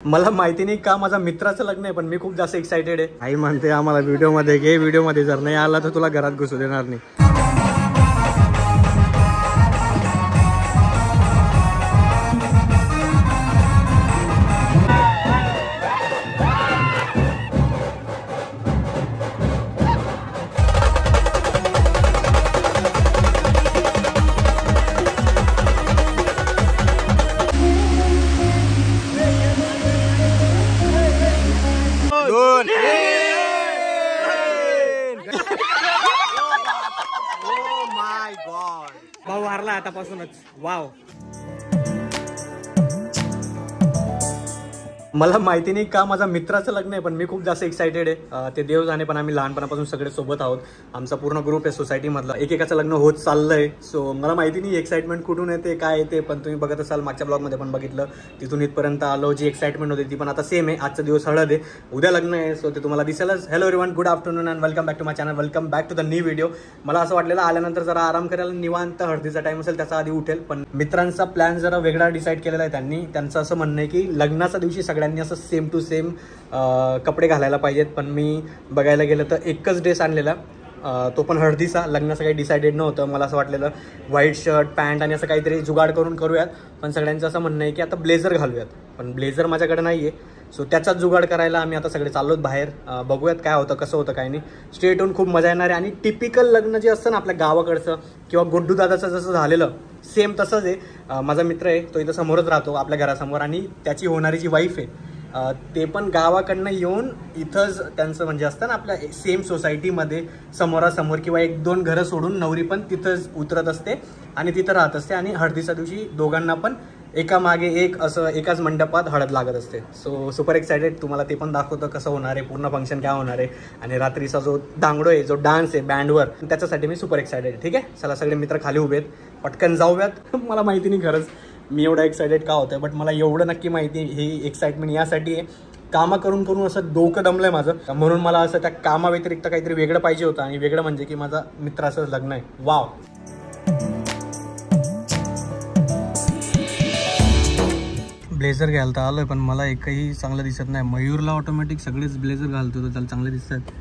मला माहिती नाही का माझा मित्राचं लग्न आहे, पण मी खूप जास्त एक्साइटेड आहे. आई म्हणते आम्हाला व्हिडिओ मध्ये घे, व्हिडिओ मध्ये जर नाही आला तर तुला घरात घुसू देणार नाही. भाऊ हारला आतापासूनच. वाव. मला माहिती नाही का माझा मित्राचं लग्न आहे, पण मी खूप जास्त एक्साइटेड आहे. ते देव जाणे, पण आम्ही लहानपणापासून सगळे सोबत आहोत. आमचा पूर्ण ग्रुप आहे सोसायटी मधला. एकेकाचं लग्न होत चाललंय. सो मला माहिती नाही एक्साइटमेंट कुठून येते काय येते, पण तुम्ही बघत असाल मागच्या ब्लॉग मध्ये पण बघितलं. तिथून इथपर्यंत आलो. जी एक्साइटमेंट होती ती पण आता सेम आहे. आजचा दिवस हळद आहे, उद्या लग्न आहे. सो ते तुम्हाला दिसेलच. Hello everyone, good afternoon and welcome back to my channel. Welcome back to the new video. मला असं वाटलेलं आल्यानंतर जरा आराम करायला, निवांत हळदीचा टाइम असेल त्याचा आधी उठेल, पण मित्रांचा प्लॅन जरा वेगळा डिसाईड केलेला आहे त्यांनी. त्यांचं असं म्हणणं आहे की लग्नाच्या दिवशी सगळ्यांनी असं सेम टू सेम कपडे घालायला पाहिजेत. पण मी बघायला गेलं तर एकच ड्रेस आणलेला, तो पण हळदीचा. लग्नाचं काही डिसायडेड नव्हतं. मला असं वाटलेलं व्हाईट शर्ट पॅन्ट आणि असं काहीतरी जुगाड करून करूयात, पण सगळ्यांचं असं म्हणणं आहे की आता ब्लेझर घालूयात. पण ब्लेझर माझ्याकडे नाही आहे. सो त्याचाच जुगाड करायला आम्ही आता सगळे चाललोत बाहेर. बघूयात काय होतं कसं होतं काय नाही. स्ट्रेट होऊन खूप मजा येणार आहे. आणि टिपिकल लग्न जे असतं ना आपल्या गावाकडचं किंवा गुड्डू दादाचं जसं झालेलं सेम तसंच आहे. माझा मित्र आहे, तो इथं समोरच राहतो आपल्या घरासमोर, आणि त्याची होणारी जी वाईफ आहे ते पण गावाकडनं येऊन इथंच त्यांचं म्हणजे असतं ना आपल्या सेम सोसायटीमध्ये समोरासमोर किंवा एक दोन घरं सोडून नवरी पण तिथंच उतरत असते आणि तिथं राहत असते. आणि हळदीच्या दिवशी दोघांना पण एका मागे एक असं एकाच मंडपात हळद लागत असते. So super excited. तुम्हाला ते पण दाखवतं कसं होणार आहे, पूर्ण फंक्शन काय होणार आहे. आणि रात्रीचा जो दांगडो आहे, जो डान्स आहे बँडवर, त्याच्यासाठी मी सुपर एक्सायटेड आहे. ठीक आहे, चला सगळे मित्र खाली उभे आहेत, पटकन जाऊयात. मला माहिती नाही खरंच मी एवढा एक्सायटेड का होतोय, बट मला एवढं नक्की माहिती आहे ही एक्साइटमेंट यासाठी आहे. कामा करून करून असं डोकं दमलंय माझं, म्हणून मला असं त्या कामाव्यतिरिक्त काहीतरी वेगळं पाहिजे होतं. आणि वेगळं म्हणजे की माझा मित्राचं लग्न आहे. वाव. ब्लेझर घ्यायला तर आलोय, पण मला एकही चांगलं दिसत नाही. मयूरला ऑटोमॅटिक सगळेच ब्लेझर घालतो तर त्याला चांगले दिसतात,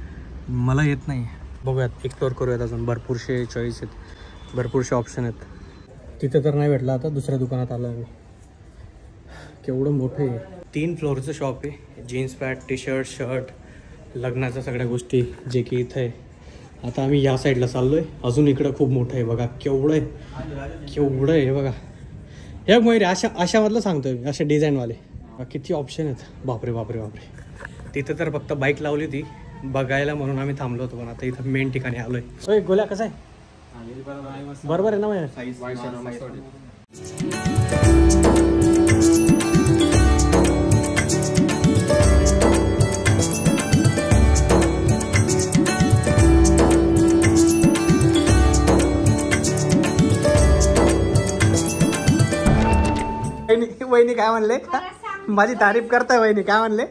मला येत नाही. बघूयात, एक्सप्लोर करूयात. अजून भरपूरशे चॉईस आहेत, भरपूरशे ऑप्शन आहेत. तिथं तर नाही भेटला. आता दुसऱ्या दुकानात आलो आहे. केवढं मोठं आहे. 3 फ्लोअरचं शॉप आहे. Jeans pant, T shirt, shirt, लग्नाच्या सगळ्या गोष्टी जे की इथं आहे. आता आम्ही या साईडला चाललो आहे. अजून इकडं खूप मोठं आहे. बघा केवढं आहे, केवढं आहे बघा. हे मयुरी अशामधलं सांगतोय मी, असे डिझाईनवाले. किती ऑप्शन आहेत. बापरे बापरे बापरे. तिथं तर फक्त बाईक लावली होती बघायला म्हणून आम्ही थांबलो होतो, पण आता इथं मेन ठिकाणी आलोय. होय गोल्या, कसं आहे? बरोबर आहे ना माझ्या? वहिनी काय म्हणले? माझी तारीफ करताय वहिनी. काय म्हणले?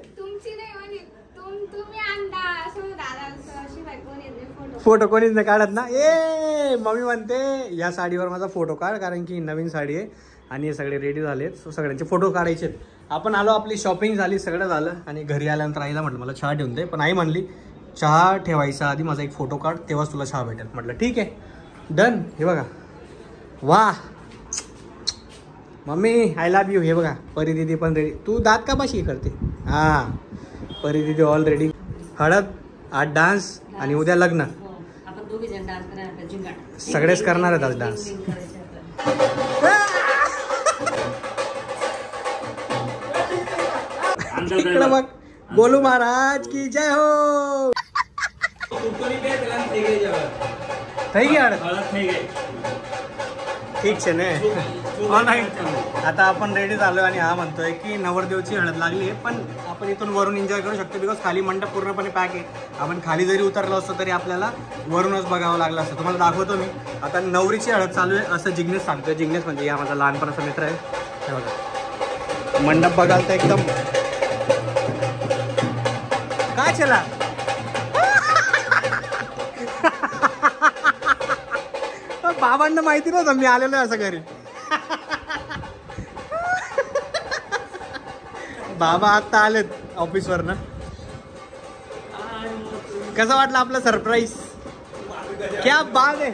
फोटो कोणीच नाही काढत ना. ए मम्मी म्हणते या साडीवर माझा फोटो काढ, कारण की नवीन साडी आहे आणि हे सगळे रेडी झालेत. सो सगळ्यांचे फोटो काढायचे. आपण आलो, आपली शॉपिंग झाली, सगळं झालं. आणि घरी आल्यानंतर आईला म्हटलं मला चहा ठेवून दे, पण आई म्हणली चहा ठेवायचा आधी माझा एक फोटो काढ, तेव्हाच तुला चहा भेटेल. म्हटलं ठीक आहे, डन. हे बघा, वा मम्मी आय लव्ह यू. हे बघा परी दिदी पण रेडी. तू दात का पाशी करते? हां, परी दिदी ऑलरेडी. हळद, आज डान्स आणि उद्या लग्न. सगळेच करणार आहेत आज डान्स. इकडे बघ, बोलू महाराज की जय हो. થઈ ગયા ठीक છે ने. आता आपण रेडी झालो आणि हा म्हणतोय की नवरदेवची हळद लागली आहे, पण आपण इथून वरून एन्जॉय करू शकतो बिकॉज खाली मंडप पूर्णपणे पॅक आहे. आपण खाली जरी उतरलो असतो तरी आपल्याला वरूनच बघावं लागलं असतं. तुम्हाला दाखवतो मी. आता नवरीची हळद चालू आहे असं जिग्नेश सांगतोय. जिग्नेश म्हणजे हा माझा लहानपणाचा मित्र आहे. हे बघा मंडप बघाल तर एकदम काय चला. बाबांना माहिती नव्हतं मी आलेलो आहे असं घरी. बाबा आता आलेत ऑफिसवर ना. कसं वाटलं आपलं सरप्राईज? क्या बात आहे.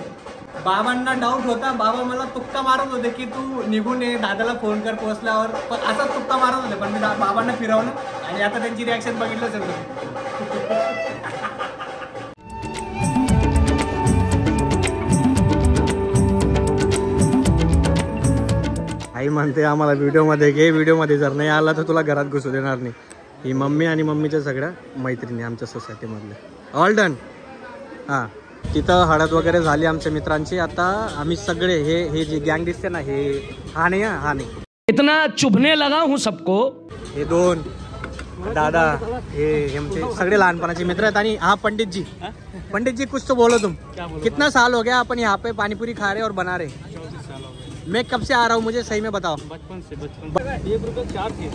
बाबांना डाऊट होता, बाबा मला तुक्का मारत होते की तू निघून ये, दादाला फोन कर पोहोचल्यावर, पण असाच तुक्का मारत होते. पण मी बाबांना फिरवलं आणि आता त्यांची रिॲक्शन बघितलंच आहे. आई म्हणते आम्हाला व्हिडिओमध्ये घे, व्हिडिओमध्ये जर नाही आला तर तुला घरात घुसू देणार नाही. ही मम्मी आणि मम्मीच्या सगळ्या मैत्रिणी आमच्या सोसायटीमधल्या. All done. हां, तिथं हळद वगैरे झाली आमच्या मित्रांची. आता आम्ही सगळे हे जी गँग दिसते ना, हे हा नाही इतना चुभने लगा हूँ सबको. हे दोन दादा हे आमचे सगळे लहानपणाचे मित्र आहेत. आणि हा पंडित जी कुछ तो बोलो तुम. कितना साल हो गया अपन यहाँ पे पानीपुरी खा रहे और बना रहे? मैं कब से आ रहा हूँ, मुझे सही में बताओ. बचपन से 1 रुपये 4 थी.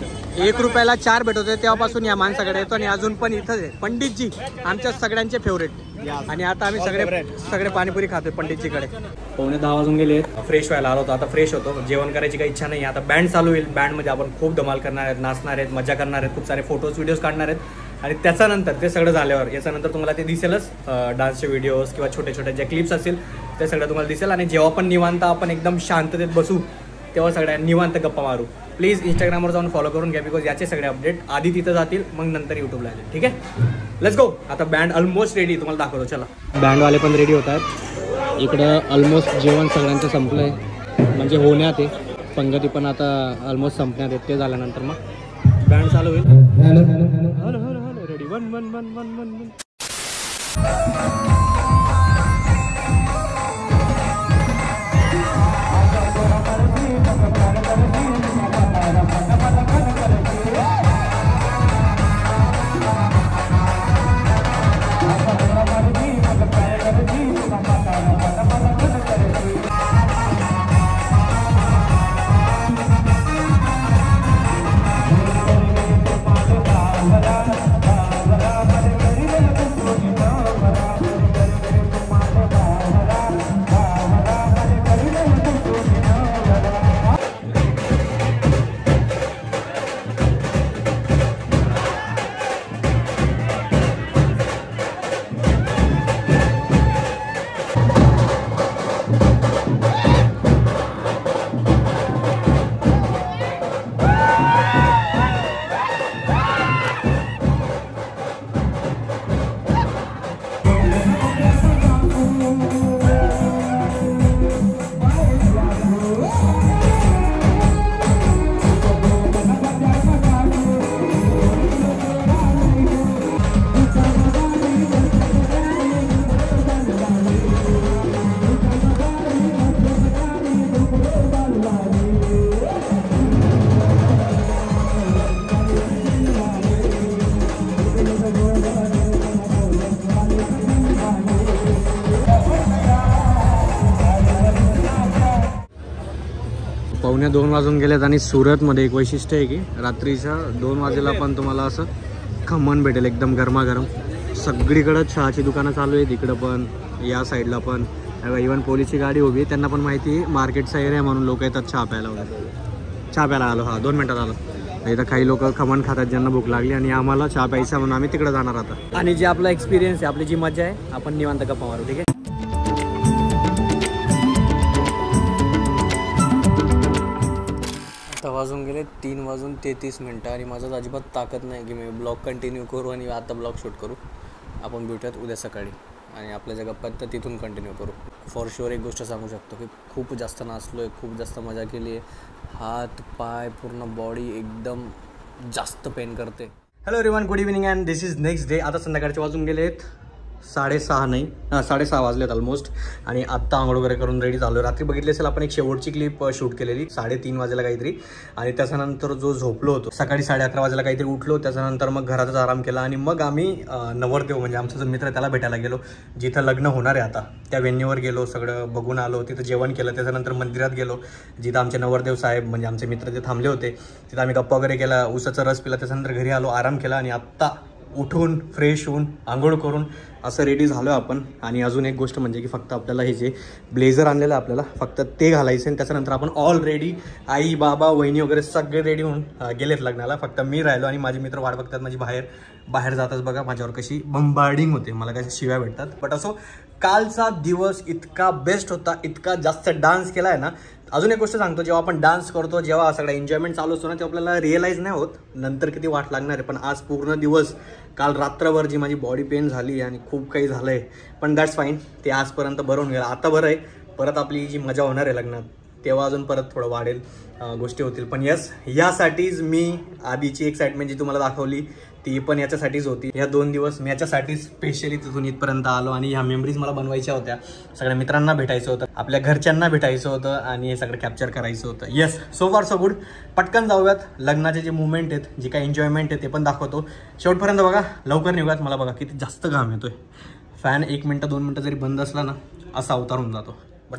1 रुपयाला 4 भेट होते, तेव्हापासून या माणसाकडे येतो आणि अजून पण इथंच आहे. पंडितजी आमच्या सगळ्यांचे फेवरेट. आणि आता आम्ही सगळे पाणीपुरी खातोय पंडितजीकडे. 9:45 वाजून गेले. फ्रेश व्हायला आलो होतो, आता फ्रेश होतो. जेवण करायची काही इच्छा नाही. आता बँड चालू होईल. बँडमध्ये आपण खूप धमाल करणार आहेत, नाचणार आहेत, मजा करणार आहेत, खूप सारे फोटोज व्हिडिओज काढणार आहेत. आणि त्याच्यानंतर ते सगळं झाल्यावर याच्यानंतर तुम्हाला ते दिसेलच, डान्सचे व्हिडिओज किंवा छोटे छोटे जे क्लिप्स असतील ते सगळं तुम्हाला दिसेल. आणि जेव्हा पण निवांत आपण एकदम शांततेत बसू तेव्हा सगळ्या निवांत गप्पा मारू. प्लीज इंस्टाग्रामवर जाऊन फॉलो करून घ्या, बिकॉज याचे सगळे अपडेट आधी तिथं जातील, मग नंतर यूट्यूबला येतील. ठीक आहे, लेट्स गो. आता बँड ऑलमोस्ट रेडी, तुम्हाला दाखवतो. चला, बँडवाले पण रेडी होत आहेत. इकडं ऑलमोस्ट जेवण सगळ्यांचं संपलं आहे, म्हणजे होण्यात आहे. पंगती पण आता ऑलमोस्ट संपण्यात आहेत. ते झाल्यानंतर मग बँड चालू होईल. Hello hello hello hello hello hello ready. 1 1 1 1 1 1. पावणे 2 वाजून गेलेत. आणि सुरतमध्ये एक वैशिष्ट्य आहे की रात्रीच्या 2 वाजेला पण तुम्हाला असं खमण भेटेल एकदम गरमागरम. सगळीकडं चहाची दुकानं चालू आहेत, इकडं पण, या साईडला पण. इवन पोलीसची गाडी उभी आहे, त्यांना पण माहिती आहे मार्केटचा एरिया म्हणून लोक येतात चहा प्यायला वगैरे. चहा प्यायला आलो. हां, 2 मिनटात आलो. इथं काही लोक खमण खातात ज्यांना भूक लागली, आणि आम्हाला चहा प्यायचा म्हणून आम्ही तिकडे जाणार आता. आणि जे आपला एक्सपिरियन्स आहे, आपली जी मजा आहे, आपण निवांत गप्पा मारू. ठीक आहे. आता वाजून गेले 3:33 आणि माझं अजिबात ताकद नाही की मी ब्लॉग कंटिन्यू करू आणि आता ब्लॉग शूट करू. आपण भेटूयात उद्या सकाळी आणि आपल्या ज्या गप्पा तर तिथून कंटिन्यू करू. फॉर शुअर एक गोष्ट सांगू शकतो की खूप जास्त नाचलो आहे, खूप जास्त मजा केली आहे. हात पाय पूर्ण बॉडी एकदम जास्त पेन करते. Hello everyone, good evening and this is next day. आता संध्याकाळचे वाजून गेलेत 6:30 वाजलेत ऑलमोस्ट. आणि आत्ता आंघोळ वगैरे करून रेडी झालो. रात्री बघितली असेल आपण एक शेवटची क्लिप शूट केलेली 3:30 वाजेला काहीतरी. आणि त्याच्यानंतर जो झोपलो होतो, सकाळी 11:30 वाजेला काहीतरी उठलो. त्याच्यानंतर मग घरातच आराम केला आणि मग आम्ही नवरदेव म्हणजे आमचा जो मित्र आहे त्याला भेटायला गेलो, जिथं लग्न होणार आहे आता. त्या वेन्यूवर गेलो, सगळं बघून आलो, तिथं जेवण केलं. त्याच्यानंतर मंदिरात गेलो, जिथं आमचे नवरदेव साहेब म्हणजे आमचे मित्र जे थांबले होते, तिथं आम्ही गप्पा वगैरे केला, उसाचा रस पिला. त्याच्यानंतर घरी आलो, आराम केला आणि आत्ता उठून फ्रेश होऊन आंघोळ करून असं रेडी झालो आपण. आणि अजून एक गोष्ट म्हणजे की फक्त आपल्याला हे जे ब्लेझर आणलेलं आहे आपल्याला फक्त ते घालायचं आणि त्याच्यानंतर आपण ऑलरेडी आई बाबा वहिनी वगैरे सगळे रेडी होऊन गेलेत लग्नाला. फक्त मी राहिलो आणि माझे मित्र वाट बघतात माझी बाहेर जातात. बघा माझ्यावर कशी बंबार्डिंग होते, मला कशा शिव्या भेटतात. बट असो कालचा दिवस इतका बेस्ट होता, इतका जास्त डान्स केला आहे ना. अजून एक गोष्ट सांगतो, जेव्हा आपण डान्स करतो जेव्हा सगळा एन्जॉयमेंट चालू असतो ना तेव्हा आपल्याला रिअलाईज नाही होत नंतर किती वाट लागणार आहे. पण आज पूर्ण दिवस काल रात्रभर जी माझी बॉडी पेन झाली आणि खूप काही झालं आहे पण दॅट्स फाईन. ते आजपर्यंत बरं होऊन गेलं. आता बरं आहे. परत आपली जी मजा होणार आहे लग्नात तेव्हा अजून परत थोडं वाढेल, गोष्टी होतील. पण यस, यासाठीच मी आधीची एक्साइटमेंट जी तुम्हाला दाखवली ती पण याच्यासाठीच होती. या 2 दिवस मी याच्यासाठी स्पेशली तिथून इथपर्यंत आलो आणि ह्या मेमरीज मला बनवायच्या होत्या. सगळ्या मित्रांना भेटायचं होतं, आपल्या घरच्यांना भेटायचं होतं आणि हे सगळं कॅप्चर करायचं होतं. येस, सो फार सो गुड. पटकन जाऊयात, लग्नाचे जे मुवमेंट आहेत जे काही एन्जॉयमेंट आहे ते पण दाखवतो. शेवटपर्यंत बघा, लवकर निघूयात. मला बघा किती जास्त घाम येतोय. फॅन 1 मिनटं 2 मिनटं जरी बंद असला ना असा अवतार होऊन जातो. बट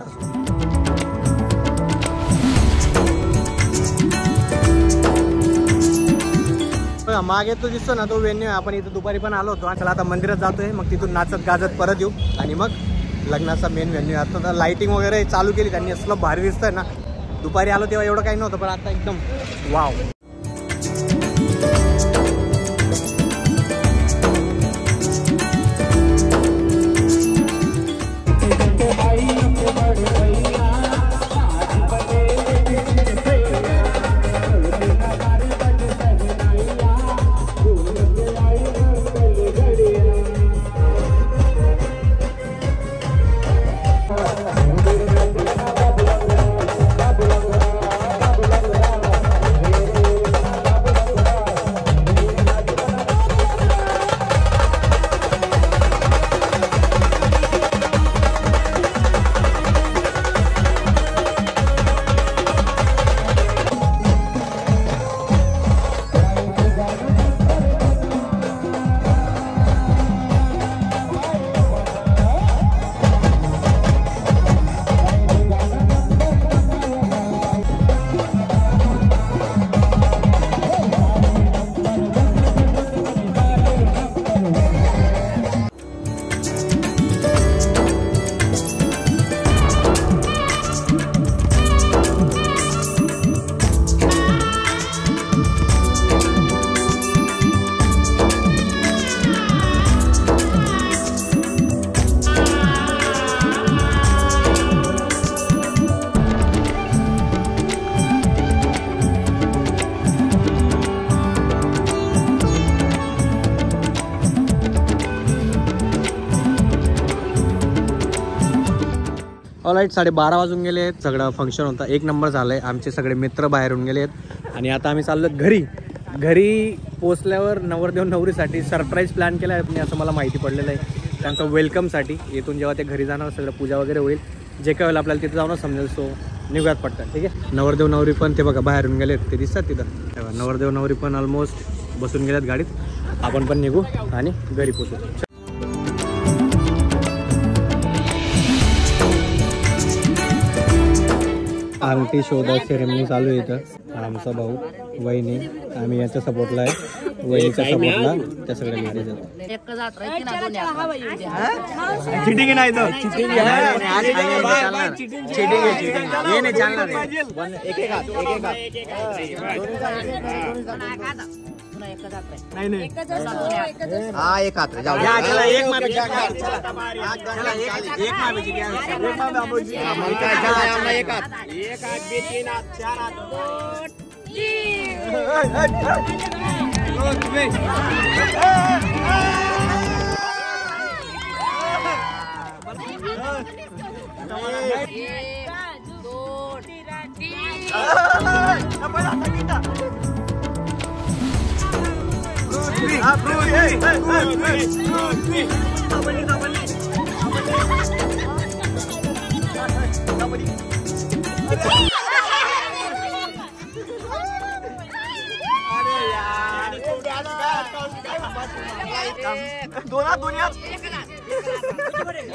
मागे तो दिसतो ना तो वेन्यू आहे. आपण इथं दुपारी पण आलो होतो. चला आता मंदिरात जातोय, मग तिथून नाचत गाजत परत येऊ आणि मग लग्नाचा मेन वेन्यू. आता लाइटिंग वगैरे चालू केली त्यांनी, असलं भारी दिसतंय ना. दुपारी आलो तेव्हा एवढं काही नव्हतं पण आता एकदम वाव. ऑलराईट, 12:30 वाजून गेले आहेत. सगळं फंक्शन होता, 1 नंबर झालं आहे. आमचे सगळे मित्र बाहेरून गेले आहेत आणि आता आम्ही चाललो घरी पोचल्यावर नवरदेव नवरीसाठी सरप्राईज प्लॅन केला आहे असं मला माहिती पडलेलं आहे. त्यांचं वेलकमसाठी इथून जेव्हा ते घरी जाणार सगळं पूजा वगैरे होईल, जे काय होईल आपल्याला तिथं जाऊनच समजेल. सो निघूयात पटकन, ठीक आहे. नवरदेव नवरी पण ते बघा बाहेरून गेलेत, ते दिसतात तिथं. नवरदेव नवरी पण ऑलमोस्ट बसून गेल्यात गाडीत. आपण पण निघू आणि घरी पोचू. अंगठी शोधा सेरेमनी चालू आहे इथं. आमचा भाऊ, वहिनी, आम्ही याच्या सपोर्टला आहे, वहिनीच्या सपोर्टला त्या सगळ्या लेडीज आहेत. चिटिंग नाही तर चिटिंग हे नाही चालणार. हा एक हात जाऊ द्या, एक माफी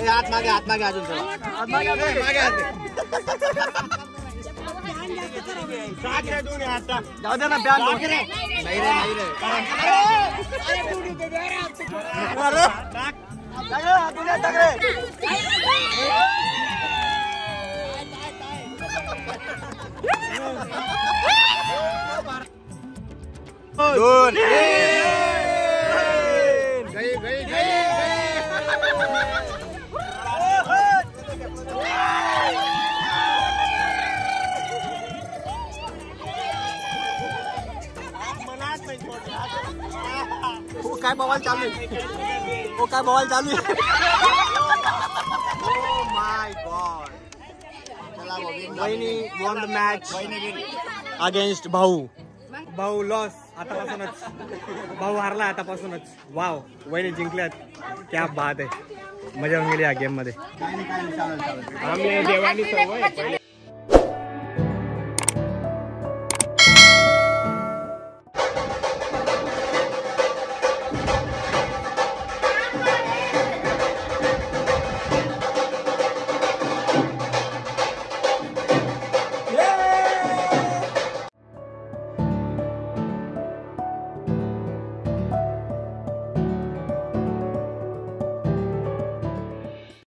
हात मागे अजून जाऊ दे ना. दोन काय बवाल चालू आहे काय बवाल चालू आहे माय गॉड वहिनी वॉन द मॅच अगेन्स्ट भाऊ लॉस आतापासूनच भाऊ हारला आतापासूनच वाव वहिनी जिंकल्यात क्या बात आहे मजा होऊन गेली या गेम मध्ये